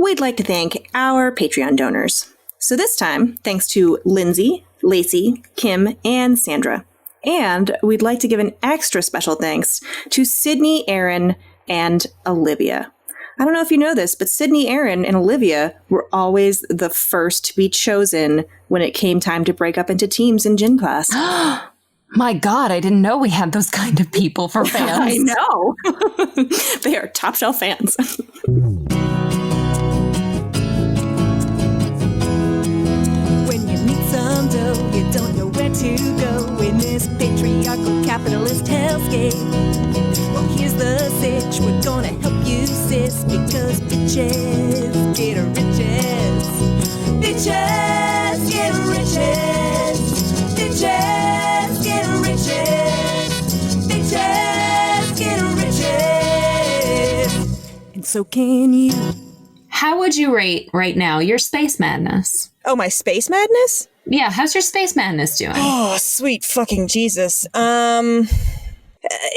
we'd like to thank our Patreon donors. So this time, thanks to Lindsay, Lacey, Kim, and Sandra. And we'd like to give an extra special thanks to Sydney, Aaron, and Olivia. I don't know if you know this, but Sydney, Aaron, and Olivia were always the first to be chosen when it came time to break up into teams in gym class. My God, I didn't know we had those kind of people for fans. I know. They are top shelf fans. When you need some dough, you don't know where to go in this patriarchal capitalist hellscape. Well, here's the sitch, we're gonna help you, sis, because bitches get riches. Bitches get riches. Bitches get riches. Bitches get riches. And so can you. How would you rate right now your space madness? Oh, my space madness? Yeah, how's your space madness doing? Oh, sweet fucking Jesus.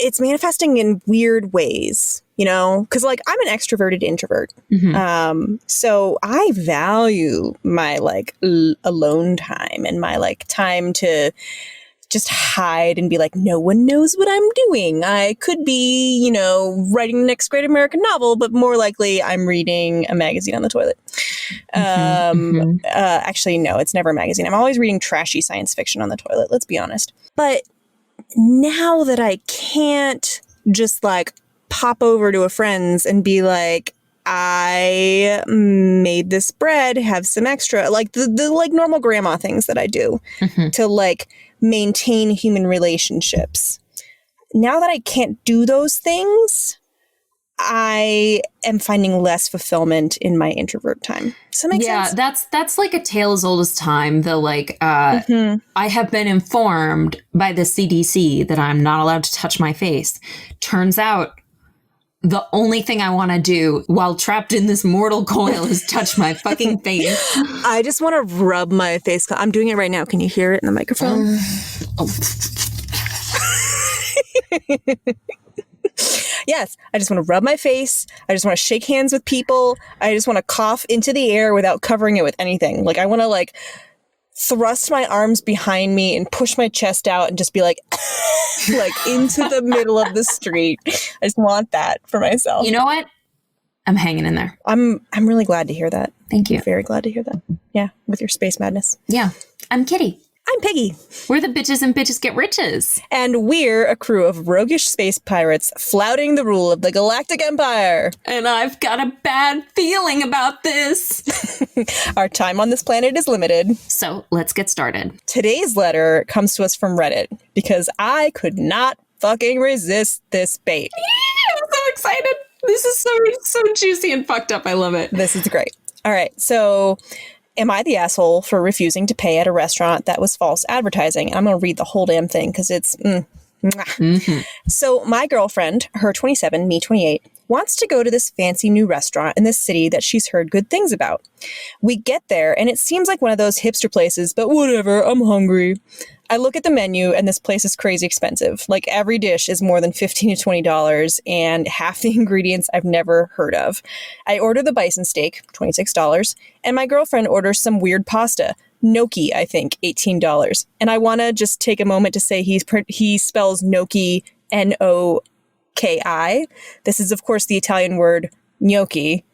It's manifesting in weird ways, you know, because like I'm an extroverted introvert. Mm-hmm. So I value my like alone time and my like time to just hide and be like, no one knows what I'm doing. I could be, you know, writing the next great American novel, but more likely I'm reading a magazine on the toilet. Actually, no, it's never a magazine. I'm always reading trashy science fiction on the toilet. Let's be honest. But now that I can't just like pop over to a friend's and be like, I made this bread, have some extra, like the like normal grandma things that I do to like maintain human relationships. Now that I can't do those things, I am finding less fulfillment in my introvert time. Does that make sense? Yeah, that's like a tale as old as time. The like, I have been informed by the CDC that I'm not allowed to touch my face. Turns out the only thing I want to do while trapped in this mortal coil is touch my fucking face. I just want to rub my face. I'm doing it right now. Can you hear it in the microphone? Yes, I just want to rub my face. I just want to shake hands with people. I just want to cough into the air without covering it with anything. Like I want to like thrust my arms behind me and push my chest out and just be like, like into the middle of the street. I just want that for myself. You know what? I'm hanging in there. I'm really glad to hear that. Thank you. I'm very glad to hear that. Yeah, with your space madness. Yeah, I'm Kitty. I'm Piggy. We're the bitches and bitches get riches. And we're a crew of roguish space pirates flouting the rule of the Galactic Empire. And I've got a bad feeling about this. Our time on this planet is limited. So let's get started. Today's letter comes to us from Reddit because I could not fucking resist this bait. I'm so excited. This is so juicy and fucked up. I love it. This is great. All right. So am I the asshole for refusing to pay at a restaurant that was false advertising? I'm going to read the whole damn thing because it's... So my girlfriend, her 27, me 28, wants to go to this fancy new restaurant in this city that she's heard good things about. We get there and it seems like one of those hipster places, but whatever, I'm hungry. I look at the menu and this place is crazy expensive. Like every dish is more than $15 to $20 and half the ingredients I've never heard of. I order the bison steak, $26, and my girlfriend orders some weird pasta, noki, I think, $18. And I want to just take a moment to say he spells noki N-O-K-I. This is, of course, the Italian word gnocchi,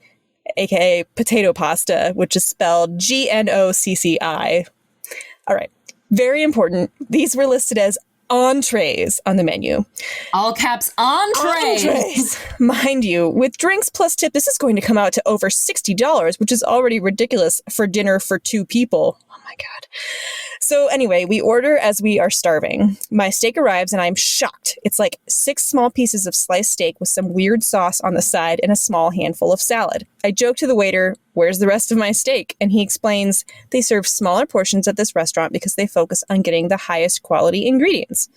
aka potato pasta, which is spelled G-N-O-C-C-I. All right. Very important. These were listed as entrees on the menu. All caps entrees. Mind you, with drinks plus tip, this is going to come out to over $60, which is already ridiculous for dinner for two people. Oh my God. So anyway, we order as we are starving. My steak arrives and I'm shocked. It's like 6 small pieces of sliced steak with some weird sauce on the side and a small handful of salad. I joke to the waiter, "Where's the rest of my steak?" And he explains they serve smaller portions at this restaurant because they focus on getting the highest quality ingredients.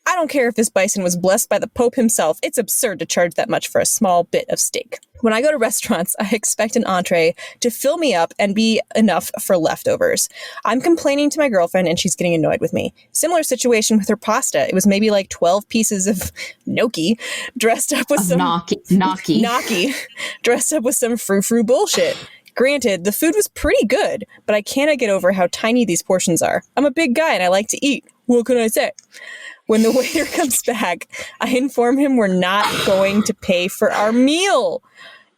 I don't care if this bison was blessed by the Pope himself. It's absurd to charge that much for a small bit of steak. When I go to restaurants, I expect an entree to fill me up and be enough for leftovers. I'm complaining to my girlfriend and she's getting annoyed with me. Similar situation with her pasta. It was maybe like 12 pieces of noki dressed up with some... Noki. Noki. Dressed up with some frou-frou bullshit. Granted, the food was pretty good, but I cannot get over how tiny these portions are. I'm a big guy and I like to eat. What can I say? When the waiter comes back, I inform him we're not going to pay for our meal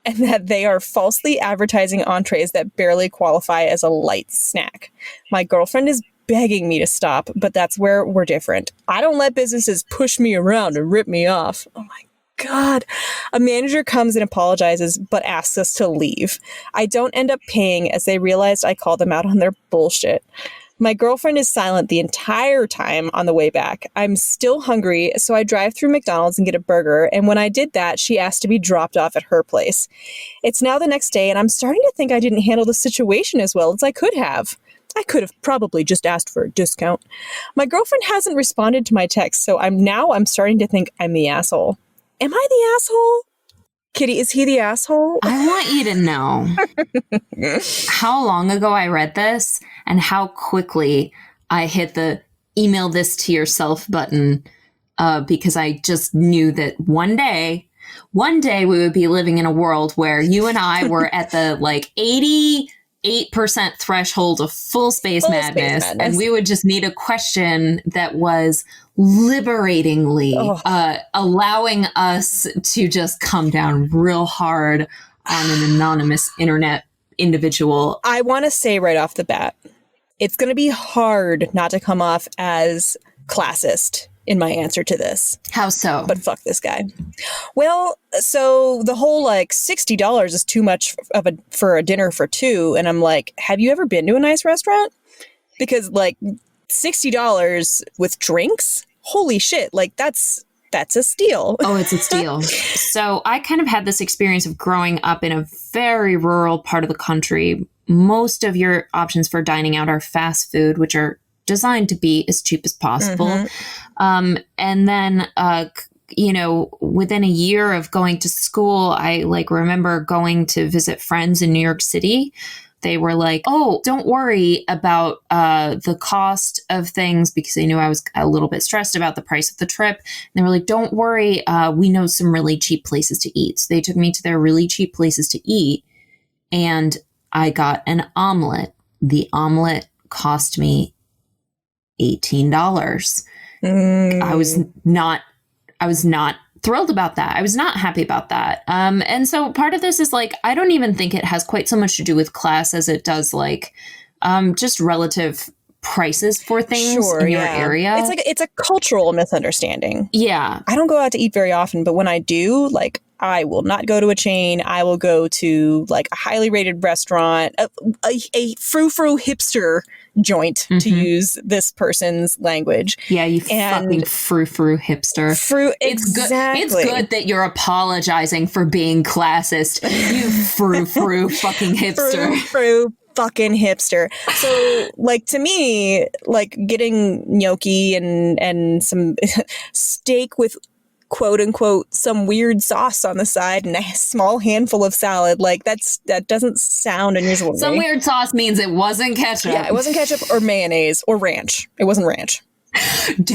and that they are falsely advertising entrees that barely qualify as a light snack. My girlfriend is begging me to stop, but that's where we're different. I don't let businesses push me around and rip me off. Oh my God. A manager comes and apologizes, but asks us to leave. I don't end up paying as they realized I called them out on their bullshit. My girlfriend is silent the entire time on the way back. I'm still hungry, so I drive through McDonald's and get a burger, and when I did that, she asked to be dropped off at her place. It's now the next day, and I'm starting to think I didn't handle the situation as well as I could have. I could have probably just asked for a discount. My girlfriend hasn't responded to my text, so I'm starting to think I'm the asshole. Am I the asshole? Kitty, is he the asshole? I want you to know how long ago I read this and how quickly I hit the email this to yourself button because I just knew that one day we would be living in a world where you and I were at the 88% threshold of full space madness, and we would just need a question that was liberatingly allowing us to just come down real hard on an anonymous internet individual. I want to say right off the bat, it's going to be hard not to come off as classist in my answer to this. How so? But fuck this guy. Well, so the whole $60 is too much for a dinner for two, and I'm like, have you ever been to a nice restaurant? Because $60 with drinks? Holy shit, that's a steal. Oh, it's a steal. So I kind of had this experience of growing up in a very rural part of the country. Most of your options for dining out are fast food, which are designed to be as cheap as possible. Mm-hmm. And then, within a year of going to school, I remember going to visit friends in New York City. They were like, oh, don't worry about the cost of things, because they knew I was a little bit stressed about the price of the trip. And they were like, don't worry, we know some really cheap places to eat. So they took me to their really cheap places to eat, and I got an omelet. The omelet cost me $18. I was not thrilled about that. I was not happy about that. And so part of this is I don't even think it has quite so much to do with class as it does just relative prices for things in your area. It's a cultural misunderstanding. Yeah. I don't go out to eat very often, but when I do, I will not go to a chain. I will go to a highly rated restaurant, a frou-frou hipster joint, to use this person's language. Yeah, you fucking frou-frou hipster. Exactly. It's good that you're apologizing for being classist. You frou-frou fucking hipster. Frou-frou fucking hipster. So to me, getting gnocchi and some steak with quote unquote some weird sauce on the side and a small handful of salad, that doesn't sound unusual. Some weird sauce means it wasn't ketchup. Yeah, it wasn't ketchup or mayonnaise or ranch. It wasn't ranch.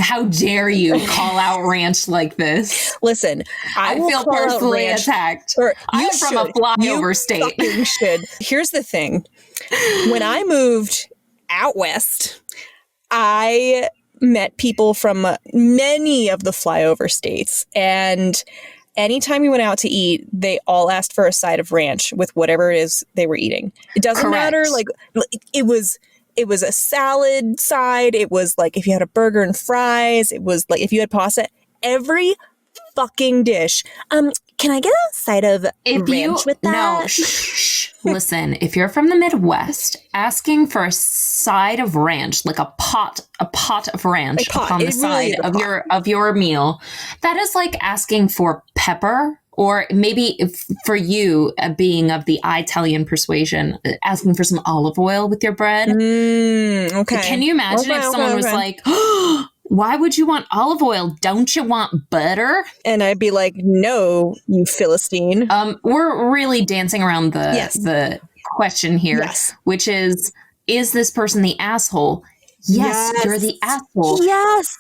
How dare you call out ranch like this? Listen, I feel personally attacked. I'm from a flyover state. You should. Here's the thing. When I moved out west, I met people from many of the flyover states, and anytime we went out to eat, they all asked for a side of ranch with whatever it is they were eating. It doesn't matter. It was a salad side. It was if you had a burger and fries. It was if you had pasta. Every fucking dish. Can I get a side of ranch with that? No, shh. Listen, if you're from the Midwest, asking for a side of ranch, a pot of ranch on the side of your meal, that is like asking for pepper, or maybe for you, being of the Italian persuasion, asking for some olive oil with your bread. Okay. Can you imagine if someone was like, oh, why would you want olive oil? Don't you want butter? And I'd be like, no, you Philistine. We're really dancing around the question here, which is this person the asshole? Yes, you're the asshole. Yes.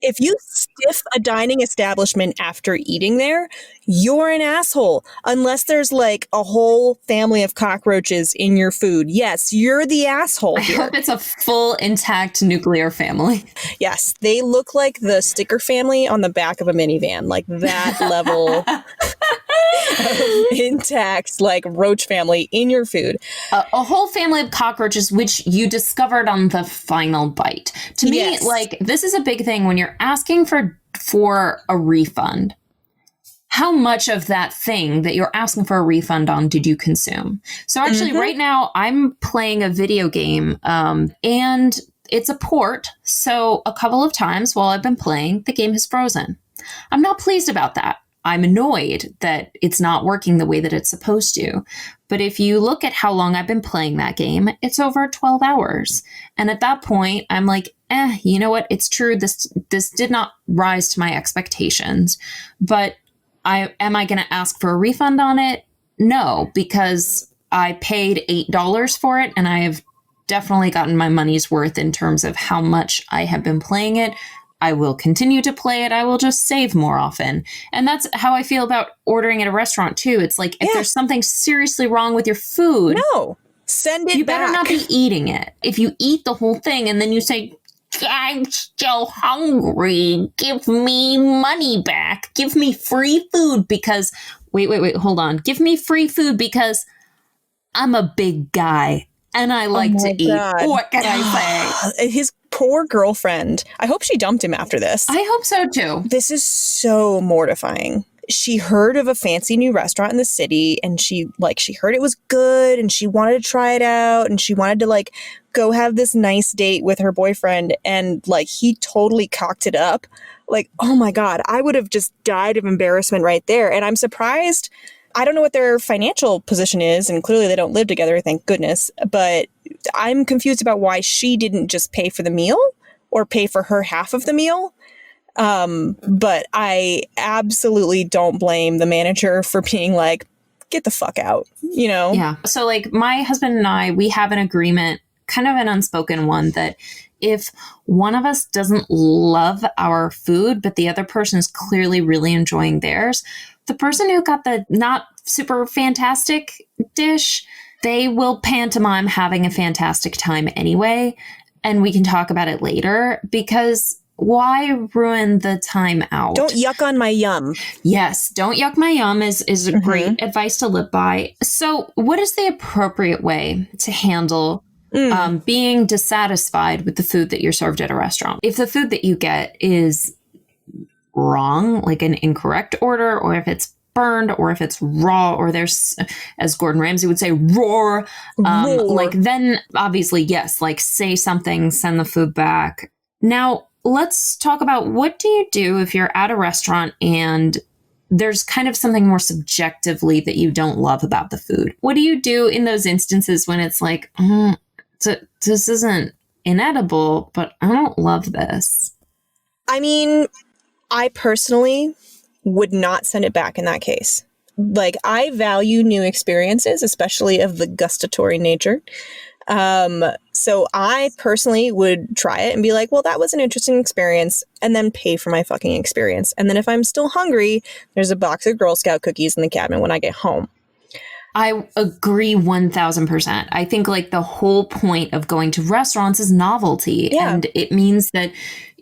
If you stiff a dining establishment after eating there, you're an asshole. Unless there's like a whole family of cockroaches in your food. Yes, you're the asshole I here. hope it's a full intact nuclear family. Yes, they look like the sticker family on the back of a minivan, like that level of intact, like roach family in your food. A whole family of cockroaches, which you discovered on the final bite. To me, Yes. like, this is a big thing when you're asking for a refund. How much of that thing that you're asking for a refund on did you consume? So actually, right now, I'm playing a video game, and it's a port. So a couple of times while I've been playing, the game has frozen. I'm not pleased about that. I'm annoyed that it's not working the way that it's supposed to. But if you look at how long I've been playing that game, it's over 12 hours. And at that point, I'm like, you know what? It's true. This did not rise to my expectations. But am I going to ask for a refund on it? No, because I paid $8 for it, and I have definitely gotten my money's worth in terms of how much I have been playing it. I will continue to play it. I will just save more often. And that's how I feel about ordering at a restaurant too. It's like, if there's something seriously wrong with your food, No, send it you back. better not be eating it. If you eat the whole thing and then you say, I'm still hungry, give me money back, give me free food because, wait, hold on. Give me free food because I'm a big guy and I like to eat. God. What can I say? His poor girlfriend. I hope she dumped him after this. I hope so too. This is so mortifying. She heard of a fancy new restaurant in the city, and she heard it was good, and she wanted to try it out, and she wanted to like go have this nice date with her boyfriend, and like he totally cocked it up. Like, oh my God, I would have just died of embarrassment right there. And I'm surprised. I don't know what their financial position is, and clearly they don't live together, thank goodness. But I'm confused about why she didn't just pay for the meal or pay for her half of the meal. But I absolutely don't blame the manager for being like, get the fuck out, you know? Yeah. So like my husband and I, we have an agreement, kind of an unspoken one, that if one of us doesn't love our food, but the other person is clearly really enjoying theirs, the person who got the not super fantastic dish, they will pantomime having a fantastic time anyway. And we can talk about it later, because why ruin the time out? Don't yuck on my yum. Yes, don't yuck my yum is a great advice to live by. So what is the appropriate way to handle being dissatisfied with the food that you're served at a restaurant? If the food that you get is wrong, like an incorrect order, or if it's burned, or if it's raw, or there's, as Gordon Ramsay would say, roar. Like then obviously, yes, like say something, send the food back. Now, let's talk about, what do you do if you're at a restaurant and there's kind of something more subjectively that you don't love about the food? What do you do in those instances when it's like, this isn't inedible, but I don't love this? I mean, I personally would not send it back in that case. Like, I value new experiences, especially of the gustatory nature. So I personally would try it and be like, well, that was an interesting experience, and then pay for my fucking experience. And then if I'm still hungry, there's a box of Girl Scout cookies in the cabinet when I get home. I agree 1000%. I think like the whole point of going to restaurants is novelty. Yeah. And it means that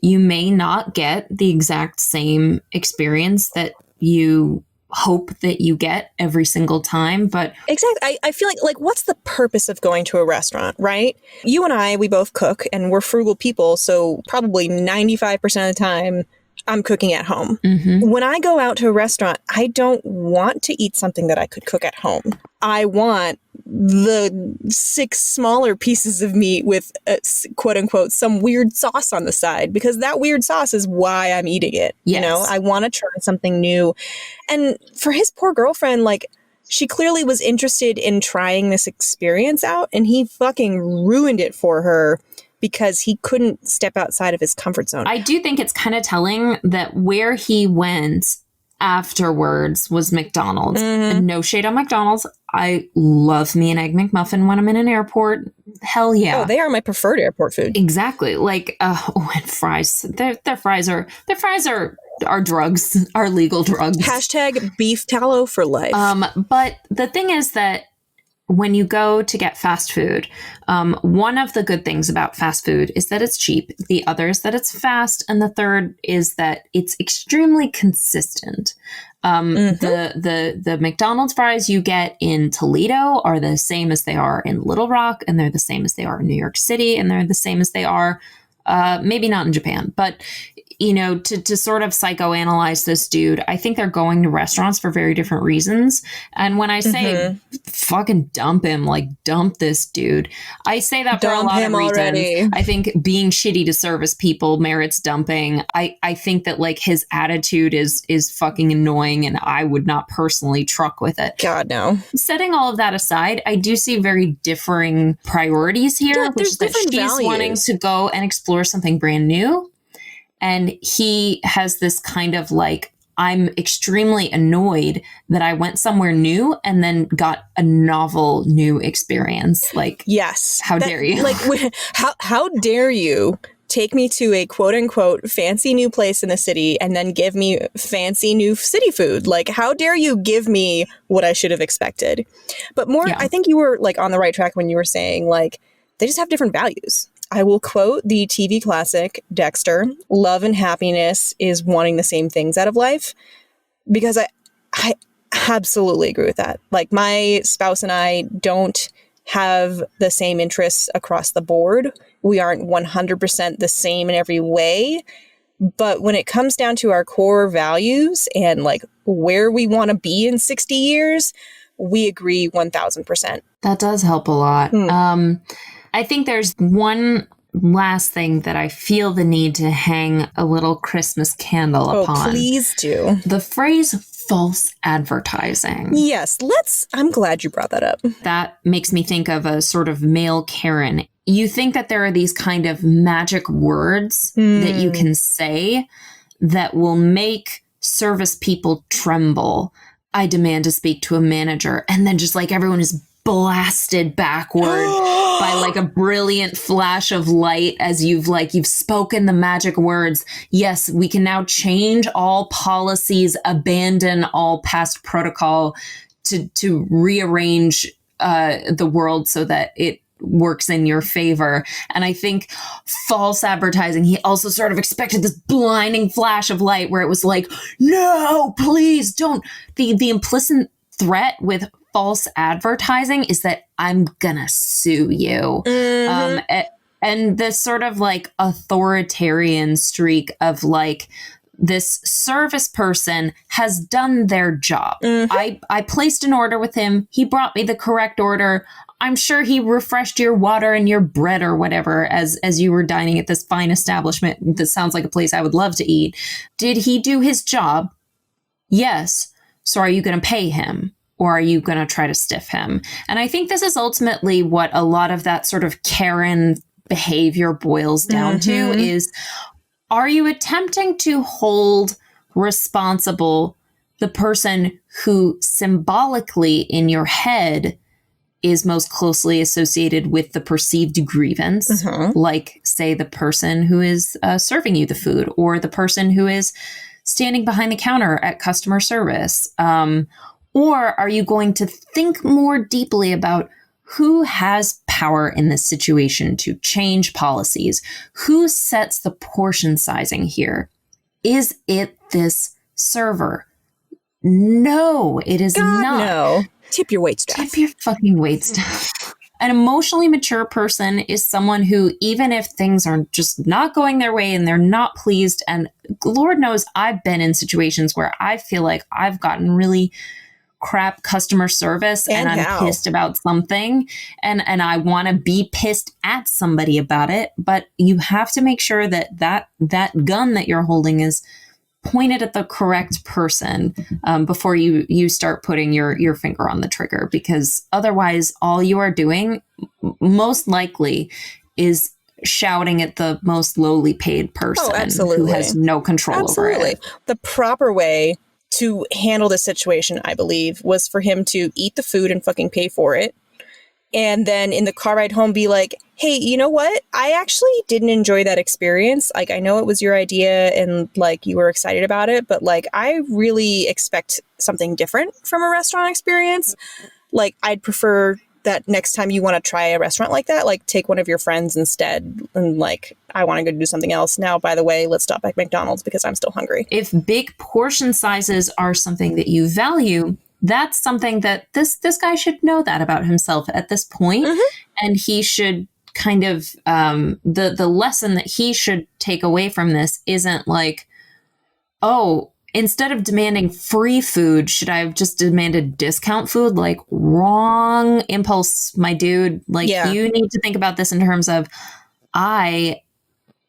you may not get the exact same experience that you hope that you get every single time, but Exactly. I feel like what's the purpose of going to a restaurant, right? You and I, we both cook, and we're frugal people, so probably 95% of the time I'm cooking at home. When I go out to a restaurant, I don't want to eat something that I could cook at home. I want the 6 smaller pieces of meat with quote unquote some weird sauce on the side, because that weird sauce is why I'm eating it. Yes. You know, I want to try something new. And for his poor girlfriend, like, she clearly was interested in trying this experience out, and he fucking ruined it for her because he couldn't step outside of his comfort zone. I do think it's kind of telling that where he went afterwards was McDonald's. And no shade on McDonald's. I love me an Egg McMuffin when I'm in an airport. hell yeah. Oh, they are my preferred airport food. Exactly. Like, and fries. Their fries are drugs, are legal drugs. Hashtag beef tallow for life. But the thing is that when you go to get fast food, one of the good things about fast food is that it's cheap. The other is that it's fast. And the third is that it's extremely consistent. The McDonald's fries you get in Toledo are the same as they are in Little Rock, and they're the same as they are in New York City, and they're the same as they are maybe not in Japan, but you know, to sort of psychoanalyze this dude, I think they're going to restaurants for very different reasons. And when I say fucking dump him, like dump this dude, I say that for a lot of reasons. Already. I think being shitty to service people merits dumping. I think that like his attitude is fucking annoying, and I would not personally truck with it. God, no. Setting all of that aside, I do see very differing priorities here, which is that she's wanting to go and explore something brand new. And he has this kind of like, I'm extremely annoyed that I went somewhere new and then got a novel new experience. Like, yes, how dare you? Like, how dare you take me to a quote unquote fancy new place in the city and then give me fancy new city food? Like, how dare you give me what I should have expected? But more, I think you were like on the right track when you were saying like, they just have different values. I will quote the TV classic Dexter, love and happiness is wanting the same things out of life, because I absolutely agree with that. Like, my spouse and I don't have the same interests across the board. We aren't 100% the same in every way. But when it comes down to our core values and like where we want to be in 60 years, we agree 1000%. That does help a lot. I think there's one last thing that I feel the need to hang a little Christmas candle upon. Oh, please do. The phrase false advertising. Yes, I'm glad you brought that up. That makes me think of a sort of male Karen. You think that there are these kind of magic words that you can say that will make service people tremble. I demand to speak to a manager. And then just like everyone is blasted backward by like a brilliant flash of light as you've spoken the magic words. Yes, we can now change all policies, abandon all past protocol to rearrange the world so that it works in your favor. And I think false advertising, he also sort of expected this blinding flash of light where it was like, no, please don't. The implicit threat with false advertising is that I'm gonna sue you. And this sort of like authoritarian streak of like, this service person has done their job. I placed an order with him. He brought me the correct order. I'm sure he refreshed your water and your bread or whatever as you were dining at this fine establishment. That sounds like a place I would love to eat. Did he do his job? Yes. So are you going to pay him? Or are you going to try to stiff him? And I think this is ultimately what a lot of that sort of Karen behavior boils down to is, are you attempting to hold responsible the person who symbolically in your head is most closely associated with the perceived grievance, like, say, the person who is serving you the food or the person who is standing behind the counter at customer service? Or are you going to think more deeply about who has power in this situation to change policies? Who sets the portion sizing here? Is it this server? No, it is not. No. Tip your waitstaff. Tip your fucking waitstaff. An emotionally mature person is someone who, even if things are just not going their way and they're not pleased, and Lord knows I've been in situations where I feel like I've gotten really crap customer service and I'm pissed about something and I want to be pissed at somebody about it. But you have to make sure that gun that you're holding is pointed at the correct person before you start putting your finger on the trigger, because otherwise all you are doing most likely is shouting at the most lowly paid person who has no control over it. The proper way to handle this situation, I believe, was for him to eat the food and fucking pay for it, And then in the car ride home, be like, hey, you know what? I actually didn't enjoy that experience. Like, I know it was your idea and like you were excited about it, but like, I really expect something different from a restaurant experience. Like, I'd prefer that next time you want to try a restaurant like that, like take one of your friends instead. And like, I want to go do something else. Now, by the way, let's stop at McDonald's because I'm still hungry. If big portion sizes are something that you value, that's something that this guy should know that about himself at this point. And he should kind of, the lesson that he should take away from this isn't like, oh, instead of demanding free food, should I have just demanded discount food? Like, wrong impulse, my dude. Like, you need to think about this in terms of, I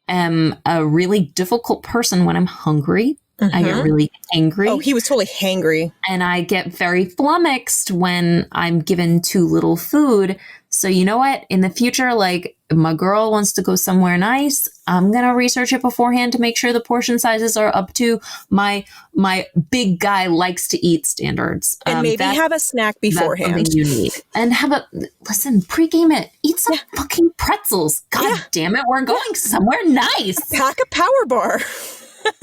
am a really difficult person when I'm hungry. I get really angry. Oh, he was totally hangry. And I get very flummoxed when I'm given too little food. So you know what? In the future, like, if my girl wants to go somewhere nice, I'm going to research it beforehand to make sure the portion sizes are up to my big guy likes to eat standards. And maybe have a snack beforehand. That's something you need. And listen, pregame it. Eat some fucking pretzels. God damn it. We're going somewhere nice. Pack a power bar.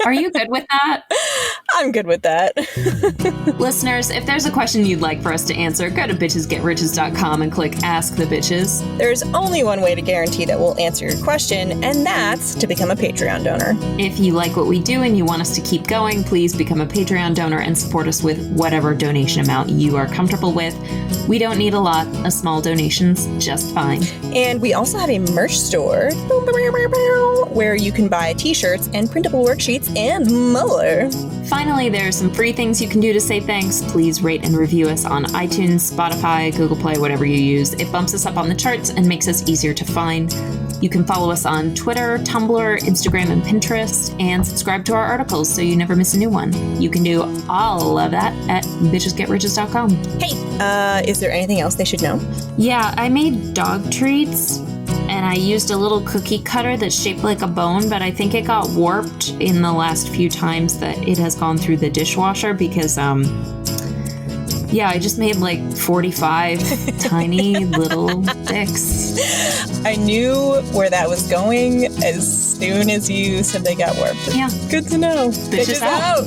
Are you good with that? I'm good with that. Listeners, if there's a question you'd like for us to answer, go to bitchesgetriches.com and click Ask the Bitches. There's only one way to guarantee that we'll answer your question, and that's to become a Patreon donor. If you like what we do and you want us to keep going, please become a Patreon donor and support us with whatever donation amount you are comfortable with. We don't need a lot. A small donation's just fine. And we also have a merch store where you can buy t-shirts and printable worksheets and more. Finally, there are some free things you can do to say thanks. Please rate and review us on iTunes, Spotify, Google Play, whatever you use. It bumps us up on the charts and makes us easier to find. You can follow us on Twitter, Tumblr, Instagram, and Pinterest, and subscribe to our articles so you never miss a new one. You can do all of that at bitchesgetriches.com. Hey, is there anything else they should know? Yeah, I made dog treats, and I used a little cookie cutter that's shaped like a bone, but I think it got warped in the last few times that it has gone through the dishwasher because, I just made like 45 tiny little dicks. I knew where that was going as soon as you said they got warped. Yeah. Good to know. Bitches out.